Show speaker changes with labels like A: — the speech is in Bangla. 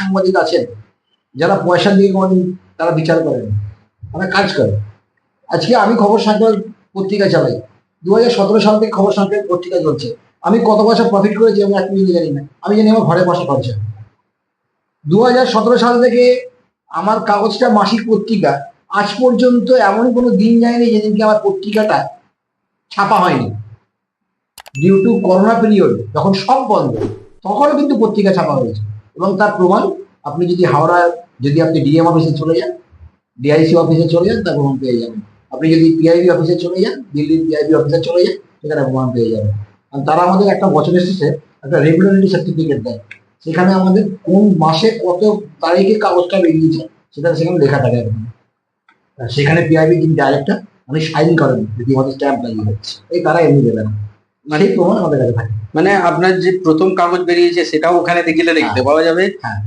A: সাংবাদিক আছেন যারা পয়সা দিয়ে কোনোদিন তারা বিচার করেন, তারা কাজ করে। আজকে আমি খবর সংখ্যা পত্রিকা চালাই, 2017 সাল থেকে খবর সংখ্যা পত্রিকা চলছে। আমি কত পয়সা প্রফিট করেছি আমি এক মিনিটে জানি না, আমি জানি আমার ঘরে বসা খরচা। 2017 সাল থেকে আমার কাগজটা মাসিক পত্রিকা, আজ পর্যন্ত এমন কোনো দিন যায়নি যেদিনকে আমার পত্রিকাটা ছাপা হয়নি। ডিউ টু করোনা পিরিয়ড যখন সব বন্ধ, তখনও কিন্তু পত্রিকা ছাপা হয়েছে। এবং তার প্রমাণ আপনি যদি হাওড়া, যদি আপনি ডিএম অফিসে চলে যান, ডিআইসি অফিসে চলে যান, তার প্রমাণ পেয়ে যাবেন। আপনি যদি পিআইবি অফিসে চলে যান, দিল্লির পিআইবি অফিসে চলে যান, সেখানে প্রমাণ পেয়ে যাবেন। আর তারা আমাদের একটা বছরের শেষে একটা রেগুলারিটি সার্টিফিকেট দেয়, সেখানে আমাদের কোন মাসে কত তারিখে কাগজটা বেরিয়েছে সেটা সেখানে লেখা থাকে একদম। আর সেখানে পিআইবি যিনি ডাইরেক্টর উনি সাইন করেন যদি আমাদের স্ট্যাম্প লাগিয়ে হচ্ছে, এই তারা এমনি দেবে না, মানে এই প্রমাণ আমাদের কাছে থাকে।
B: মানে আপনার যে প্রথম কাগজ বেরিয়েছে সেটাও ওখানে গেলে দেখতে পাওয়া যাবে।
A: হ্যাঁ,